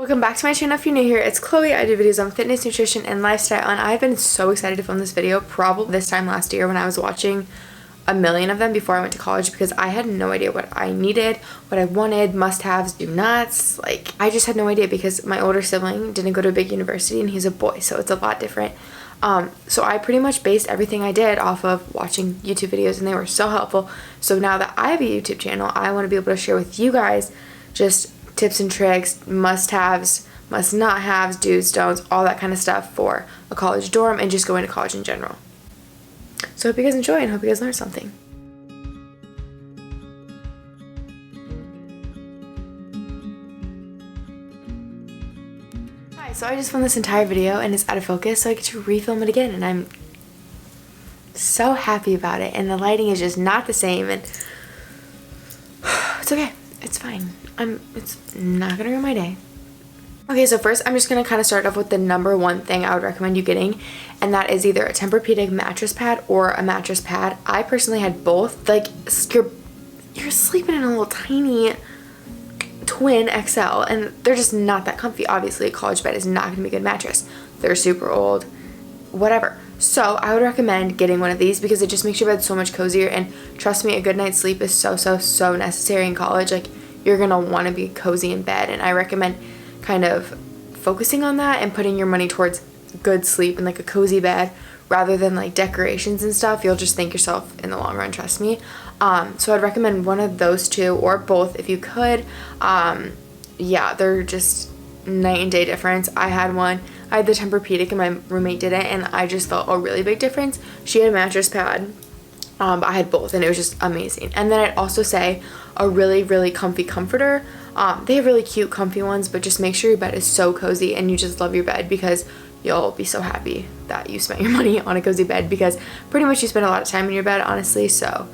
Welcome back to my channel. If you're new here, it's Chloe. I do videos on fitness, nutrition, and lifestyle, and I've been so excited to film this video probably this time last year when I was watching a million of them before I went to college, because I had no idea what I needed, what I wanted, must-haves, do-nots. Like, I just had no idea because my older sibling didn't go to a big university and he's a boy, so it's a lot different. So I pretty much based everything I did off of watching YouTube videos, and they were so helpful. So now that I have a YouTube channel, I want to be able to share with you guys just tips and tricks, must-haves, must-not-haves, do's, don'ts, all that kind of stuff for a college dorm and just going to college in general. So I hope you guys enjoy and hope you guys learn something. Hi, so I just filmed this entire video and it's out of focus, so I get to refilm it again, and I'm so happy about it. And the lighting is just not the same, and it's okay. It's fine. It's not gonna ruin my day. Okay, so first I'm just gonna kind of start off with the number one thing I would recommend you getting, and that is either a Tempur-Pedic mattress pad or a mattress pad. I personally had both. Like, you're sleeping in a little tiny twin XL, and they're just not that comfy. Obviously, a college bed is not gonna be a good mattress. They're super old, whatever. So I would recommend getting one of these because it just makes your bed so much cozier, and trust me, a good night's sleep is so necessary in college. Like, you're gonna want to be cozy in bed, and I recommend kind of focusing on that and putting your money towards good sleep and like a cozy bed rather than like decorations and stuff. You'll just thank yourself in the long run, trust me. So I'd recommend one of those two or both if you could. Yeah, they're just night and day difference. I had one. I had the Tempur-Pedic and my roommate didn't, and I just felt a really big difference. She had a mattress pad, but I had both, and it was just amazing. And then I'd also say a really comfy comforter. They have really cute comfy ones, but just make sure your bed is so cozy and you just love your bed, because you'll be so happy that you spent your money on a cozy bed, because pretty much you spend a lot of time in your bed, honestly, so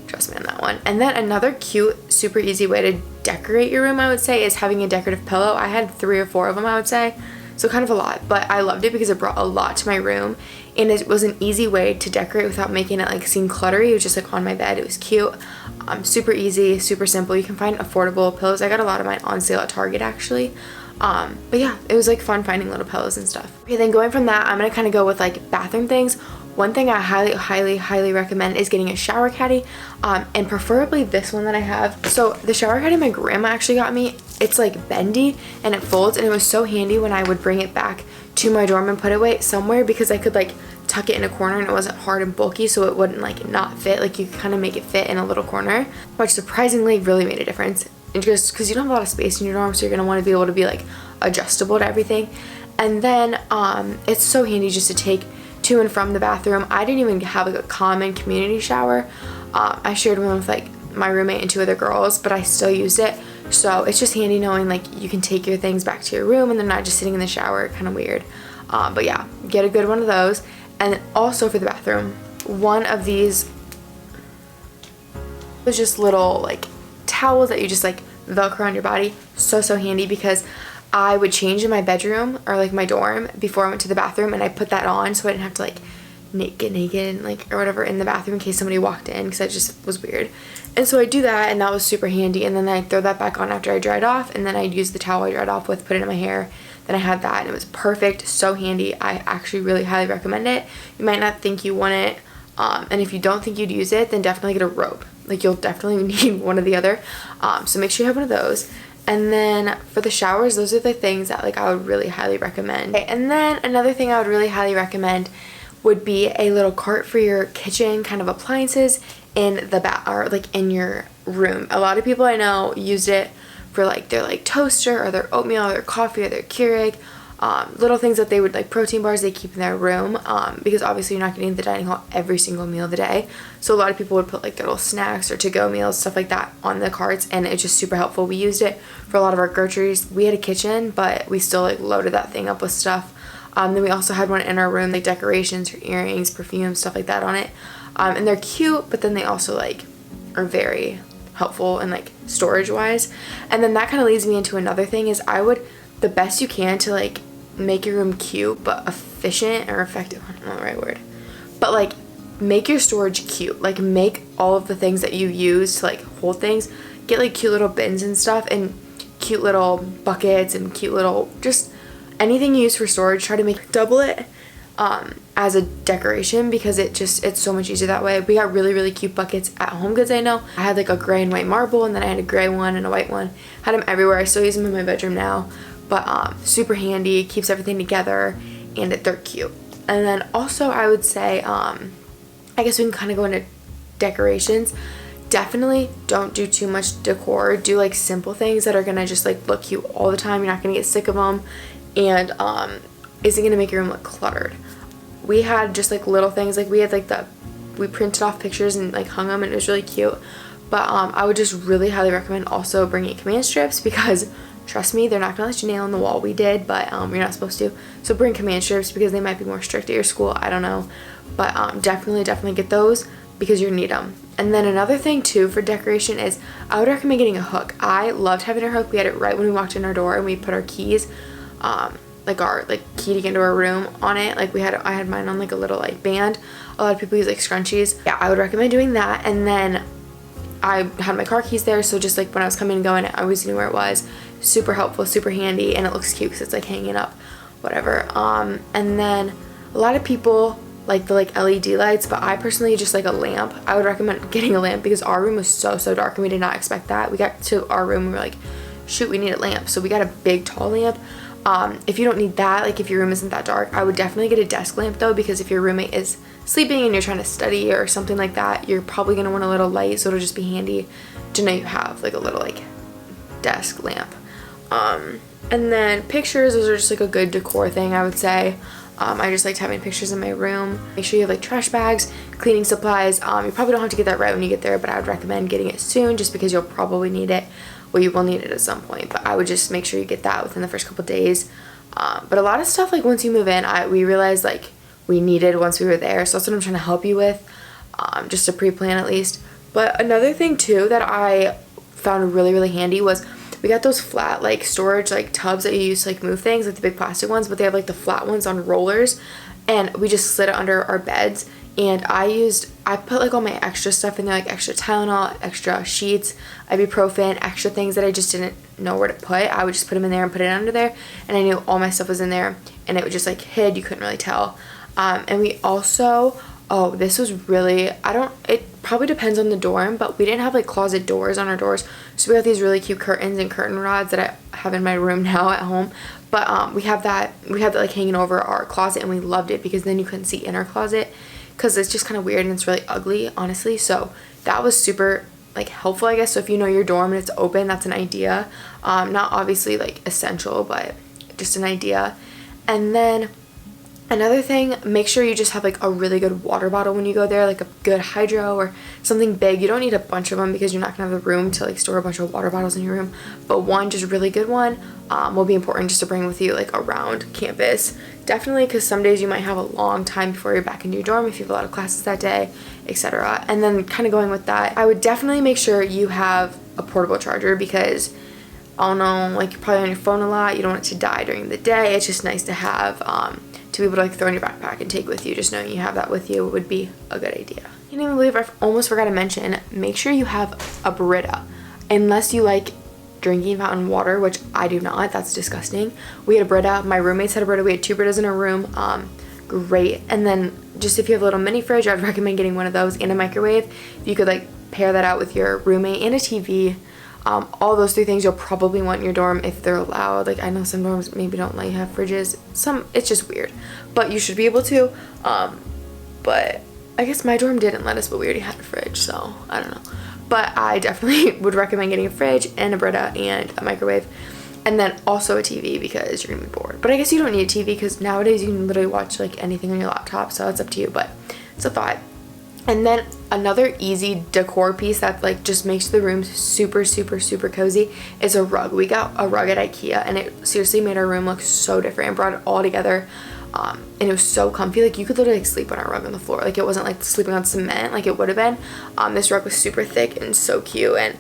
trust me on that one. And then another cute, super easy way to decorate your room, I would say, is having a decorative pillow. I had 3 or 4 of them, I would say. So kind of a lot, but I loved it because it brought a lot to my room, and it was an easy way to decorate without making it like seem cluttery. It was just like on my bed. It was cute, super easy, super simple. You can find affordable pillows. I got a lot of mine on sale at Target, actually. But yeah, it was like fun finding little pillows and stuff. Okay, then going from that, I'm gonna kind of go with like bathroom things. One thing I highly recommend is getting a shower caddy, and preferably this one that I have. So the shower caddy my grandma actually got me, it's like bendy and it folds, and it was so handy when I would bring it back to my dorm and put it away somewhere, because I could like tuck it in a corner and it wasn't hard and bulky, so it wouldn't like not fit. Like, you could kind of make it fit in a little corner, which surprisingly really made a difference. And just because you don't have a lot of space in your dorm, so you're gonna want to be able to be like adjustable to everything. And then it's so handy just to take to and from the bathroom. I didn't even have like a common community shower. I shared one with like my roommate and 2 other girls, but I still used it. So it's just handy knowing like you can take your things back to your room and they're not just sitting in the shower, kind of weird. But yeah, get a good one of those. And then also for the bathroom, one of these was just little like towels that you just like velcro on your body. So handy, because I would change in my bedroom or like my dorm before I went to the bathroom, and I put that on so I didn't have to like get naked and like or whatever in the bathroom in case somebody walked in, because that just was weird. And so I do that, and that was super handy. And then I throw that back on after I dried off, and then I'd use the towel I dried off with, put it in my hair. Then I had that, and it was perfect, so handy. I actually really highly recommend it. You might not think you want it, and if you don't think you'd use it, then definitely get a robe. Like, you'll definitely need one or the other. So make sure you have one of those. And then for the showers, those are the things that like I would really highly recommend. Okay, and then another thing I would really highly recommend would be a little cart for your kitchen kind of appliances in the or like in your room. A lot of people I know used it for like their like toaster or their oatmeal or their coffee or their Keurig, little things that they would like, protein bars they keep in their room, because obviously you're not getting the dining hall every single meal of the day. So a lot of people would put like their little snacks or to-go meals, stuff like that on the carts, and it's just super helpful. We used it for a lot of our groceries. We had a kitchen, but we still like loaded that thing up with stuff. Then we also had one in our room, like decorations for earrings, perfume, stuff like that on it. And they're cute, but then they also like are very helpful and like storage wise. And then that kind of leads me into another thing, is I would, the best you can to like make your room cute but efficient or effective, I don't know the right word, but like make your storage cute. Like, make all of the things that you use to like hold things, get like cute little bins and stuff, and cute little buckets and cute little, just anything you use for storage, try to double it as a decoration, because it's so much easier that way. We got really cute buckets at Home Goods. I know I had like a gray and white marble, and then I had a gray one and a white one. Had them everywhere. I still use them in my bedroom now, but super handy, keeps everything together, and they're cute. And then also I would say I guess we can kind of go into decorations. Definitely don't do too much decor. Do like simple things that are gonna just like look cute all the time. You're not gonna get sick of them, and isn't gonna make your room look cluttered. We had just like little things, like we had like we printed off pictures and like hung them, and it was really cute. But I would just really highly recommend also bringing command strips, because trust me, they're not gonna let you nail on the wall. We did, but you're not supposed to. So bring command strips, because they might be more strict at your school. I don't know, but definitely get those, because you need them. And then another thing too for decoration is I would recommend getting a hook. I loved having a hook. We had it right when we walked in our door, and we put our keys, like our key to get into our room on it. Like I had mine on like a little like band. A lot of people use like scrunchies. Yeah, I would recommend doing that. And then I had my car keys there, so just like when I was coming and going, I always knew where it was. Super helpful, super handy, and it looks cute because it's like hanging up, whatever. And then a lot of people like the LED lights, but I personally just like a lamp. I would recommend getting a lamp, because our room was so dark and we did not expect that. We got to our room and we were like, shoot, we need a lamp. So we got a big tall lamp. If you don't need that, like if your room isn't that dark, I would definitely get a desk lamp though, because if your roommate is sleeping and you're trying to study or something like that, you're probably gonna want a little light, so it'll just be handy to know you have like a little like desk lamp. And then pictures, those are just like a good decor thing, I would say. I just liked having pictures in my room. Make sure you have like trash bags, cleaning supplies. You probably don't have to get that right when you get there, but I would recommend getting it soon, just because you'll probably need it. Well, you will need it at some point, but I would just make sure you get that within the first couple days. But a lot of stuff, like once you move in, we realized like we needed once we were there, so that's what I'm trying to help you with, just to pre-plan at least. But another thing too that I found really handy was we got those flat like storage like tubs that you use to like move things, like the big plastic ones, but they have like the flat ones on rollers, and we just slid it under our beds. And I put like all my extra stuff in there, like extra Tylenol, extra sheets, ibuprofen, extra things that I just didn't know where to put. I would just put them in there and put it under there, and I knew all my stuff was in there, and it would just like hid, you couldn't really tell. And we also, this was really, it probably depends on the dorm, but we didn't have like closet doors on our doors, so we got these really cute curtains and curtain rods that I have in my room now at home. But we have that like hanging over our closet, and we loved it, because then you couldn't see in our closet, because it's just kind of weird and it's really ugly, honestly. So that was super like helpful, I guess. So if you know your dorm and it's open, that's an idea. Not obviously like essential, but just an idea. And then another thing, make sure you just have like a really good water bottle when you go there, like a good hydro or something big. You don't need a bunch of them, because you're not gonna have the room to like store a bunch of water bottles in your room, but one just really good one will be important just to bring with you like around campus. Definitely, because some days you might have a long time before you're back into your dorm if you have a lot of classes that day, etc. And then kind of going with that, I would definitely make sure you have a portable charger, because I don't know, like you're probably on your phone a lot, you don't want it to die during the day. It's just nice to have to be able to like throw in your backpack and take with you. Just knowing you have that with you would be a good idea. I can't even believe I almost forgot to mention, make sure you have a Brita, unless you like drinking fountain water, which I do not. That's disgusting. We had a Brita. My roommates had a Brita. We had 2 Britas in our room. Great. And then just if you have a little mini fridge, I'd recommend getting one of those, and a microwave. If you could like pair that out with your roommate, and a TV. All those 3 things you'll probably want in your dorm if they're allowed. Like I know some dorms maybe don't let you have fridges. Some, it's just weird, but you should be able to. But I guess my dorm didn't let us, but we already had a fridge, so I don't know. But I definitely would recommend getting a fridge and a Brita and a microwave, and then also a TV, because you're gonna be bored. But I guess you don't need a TV, because nowadays you can literally watch like anything on your laptop, so it's up to you, but it's a thought. And then another easy decor piece that like just makes the room super cozy is a rug. We got a rug at IKEA, and it seriously made our room look so different and brought it all together. And it was so comfy. Like you could literally like sleep on our rug on the floor. Like it wasn't like sleeping on cement like it would have been. This rug was super thick and so cute, and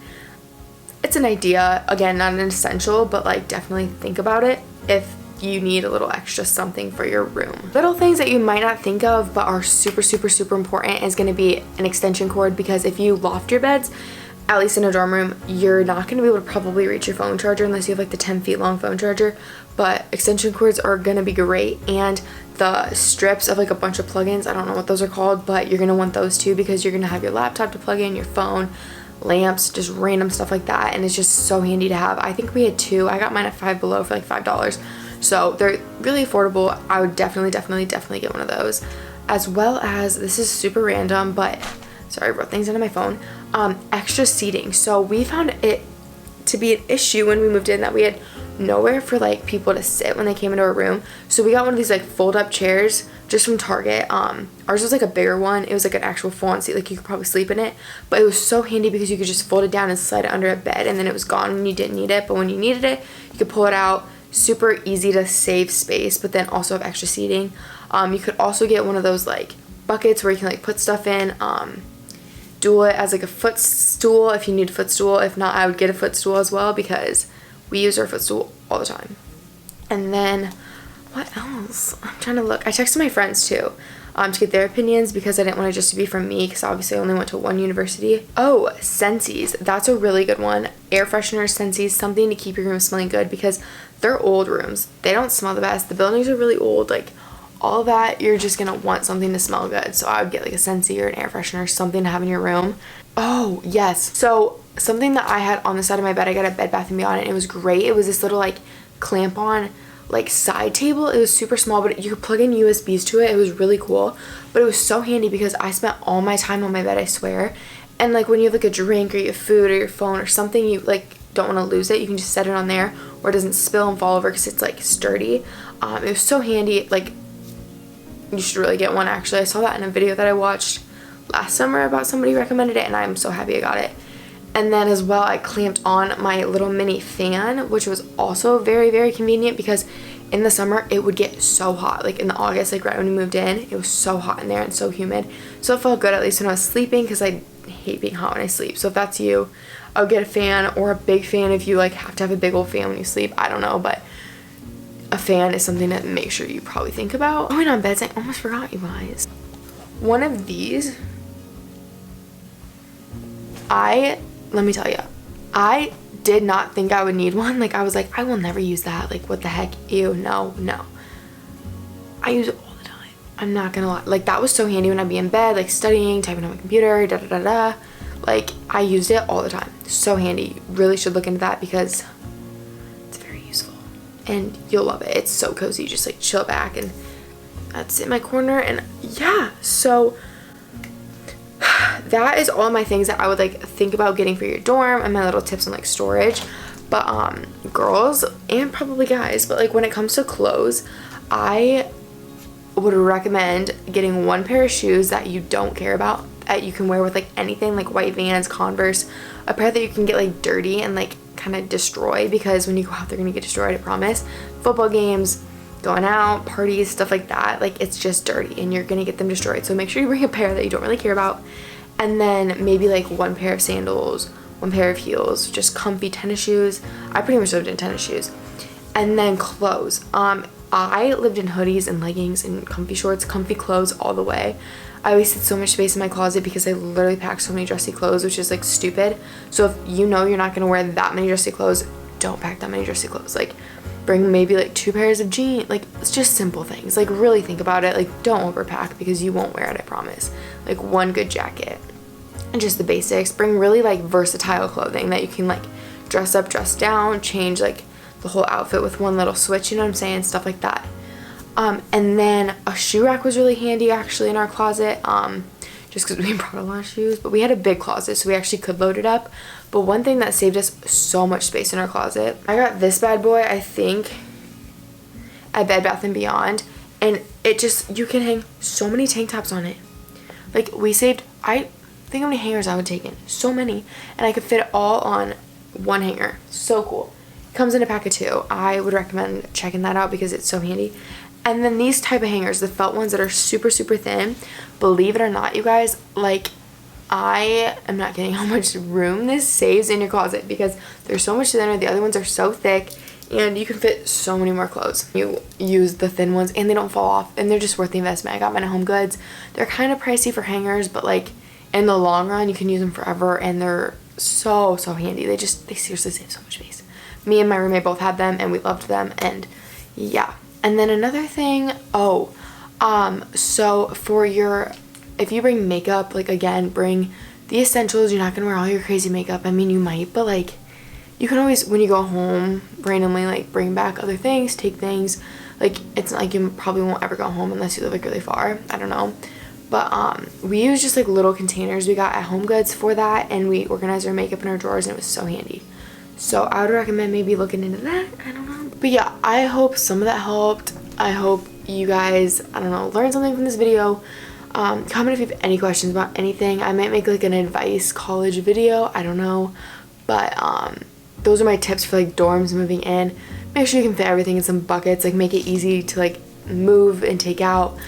it's an idea. Again, not an essential, but like definitely think about it if you need a little extra something for your room. Little things that you might not think of but are super important is going to be an extension cord, because if you loft your beds, at least in a dorm room, you're not going to be able to probably reach your phone charger unless you have like the 10 feet long phone charger, but extension cords are going to be great. And the strips of like a bunch of plugins, I don't know what those are called, but you're going to want those too, because you're going to have your laptop to plug in, your phone, lamps, just random stuff like that, and it's just so handy to have. I think we had 2. I got mine at Five Below for like $5, so they're really affordable. I would definitely get one of those. As well as, this is super random, but sorry, I wrote things into my phone, extra seating. So we found it to be an issue when we moved in that we had nowhere for like people to sit when they came into our room, so we got one of these like fold up chairs just from Target. Ours was like a bigger one. It was like an actual full-on seat, like you could probably sleep in it, but it was so handy because you could just fold it down and slide it under a bed, and then it was gone when you didn't need it, but when you needed it, you could pull it out. Super easy to save space, but then also have extra seating. You could also get one of those like buckets where you can like put stuff in, do it as like a footstool if you need a footstool. If not, I would get a footstool as well, because we use our footstool all the time. And then what else? I'm trying to look. I texted my friends too, to get their opinions, because I didn't want it just to be from me, because obviously I only went to one university. Oh, Scentsies. That's a really good one. Air freshener, Scentsies, something to keep your room smelling good, because they're old rooms. They don't smell the best. The buildings are really old. Like all that, you're just gonna want something to smell good. So I would get like a Scentsy or an air freshener, something to have in your room. Oh yes. So something that I had on the side of my bed, I got a Bed Bath & Beyond, and it was great. It was this little like clamp on like side table. It was super small, but you could plug in USBs to it. It was really cool, but it was so handy because I spent all my time on my bed, I swear. And like when you have like a drink or you have food or your phone or something, you like don't want to lose it, you can just set it on there where it doesn't spill and fall over because it's like sturdy. It was so handy. Like, you should really get one. Actually, I saw that in a video that I watched last summer about somebody recommended it, and I'm so happy I got it. And then as well, I clamped on my little mini fan, which was also very, very convenient, because in the summer it would get so hot. Like in the August, like right when we moved in, it was so hot in there and so humid. So it felt good at least when I was sleeping, because I hate being hot when I sleep. So if that's you, I would get a fan, or a big fan if you like have to have a big old fan when you sleep. I don't know, but a fan is something to make sure you probably think about. Oh, and on beds, I almost forgot, you guys. One of these, let me tell you, I did not think I would need one. Like I was like, I will never use that. Like what the heck? Ew, no. I use it all the time. I'm not gonna lie. Like that was so handy when I'd be in bed, like studying, typing on my computer, da. Like I used it all the time. So handy. You really should look into that, because it's very useful and you'll love it. It's so cozy. You just like chill back, and that's in my corner. And yeah, so that is all my things that I would like think about getting for your dorm, and my little tips on like storage. But girls and probably guys, but like when it comes to clothes, I would recommend getting one pair of shoes that you don't care about, that you can wear with like anything, like white Vans, Converse, a pair that you can get like dirty and like kind of destroy, because when you go out they're gonna get destroyed, I promise. Football games, going out, parties, stuff like that, like it's just dirty and you're gonna get them destroyed. So make sure you bring a pair that you don't really care about, and then maybe like one pair of sandals, one pair of heels, just comfy tennis shoes. I pretty much lived in tennis shoes. And then clothes. I lived in hoodies and leggings and comfy shorts, comfy clothes all the way. I wasted so much space in my closet because I literally packed so many dressy clothes, which is like stupid. So if you know you're not gonna wear that many dressy clothes, don't pack that many dressy clothes. Like bring maybe like 2 pairs of jeans. Like it's just simple things. Like really think about it. Like don't overpack, because you won't wear it, I promise. Like one good jacket and just the basics. Bring really like versatile clothing that you can like dress up, dress down, change like the whole outfit with one little switch, you know what I'm saying? Stuff like that. And then a shoe rack was really handy actually in our closet, just because we brought a lot of shoes, but we had a big closet so we actually could load it up. But one thing that saved us so much space in our closet, I got this bad boy, I think, at Bed Bath & Beyond, and it just, you can hang so many tank tops on it. Like we saved, I think how many hangers I would take in, so many, and I could fit it all on one hanger. So cool. Comes in a pack of 2. I would recommend checking that out because it's so handy. And then these type of hangers, the felt ones that are super, super thin, believe it or not, you guys, like I am not kidding how much room this saves in your closet, because they're so much thinner. The other ones are so thick, and you can fit so many more clothes. You use the thin ones and they don't fall off, and they're just worth the investment. I got mine at Home Goods. They're kind of pricey for hangers, but like in the long run you can use them forever, and they're so handy. They seriously save so much space. Me and my roommate both had them and we loved them, and yeah. And then another thing, so for if you bring makeup, like again, bring the essentials. You're not gonna wear all your crazy makeup. I mean, you might, but like you can always, when you go home, randomly like bring back other things, take things. Like it's not like you probably won't ever go home unless you live like really far. I don't know. But we use just like little containers we got at Home Goods for that, and we organized our makeup in our drawers, and it was so handy. So I would recommend maybe looking into that. I don't know. But yeah, I hope some of that helped. I hope you guys, I don't know, learned something from this video. Comment if you have any questions about anything. I might make like an advice college video. I don't know. But those are my tips for like dorms moving in. Make sure you can fit everything in some buckets. Like make it easy to like move and take out.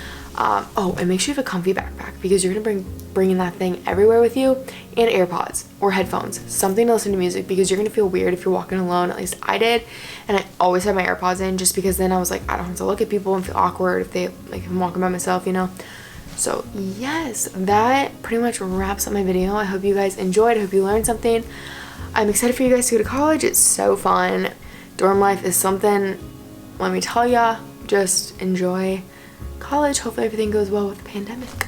Oh, and make sure you have a comfy backpack, because you're gonna bringing that thing everywhere with you, and AirPods or headphones, something to listen to music, because you're gonna feel weird if you're walking alone. At least I did, and I always had my AirPods in, just because then I was like, I don't have to look at people and feel awkward if I'm walking by myself, you know. So yes, that pretty much wraps up my video. I hope you guys enjoyed. I hope you learned something. I'm excited for you guys to go to college. It's so fun. Dorm life is something, let me tell ya. Just enjoy college. Hopefully everything goes well with the pandemic.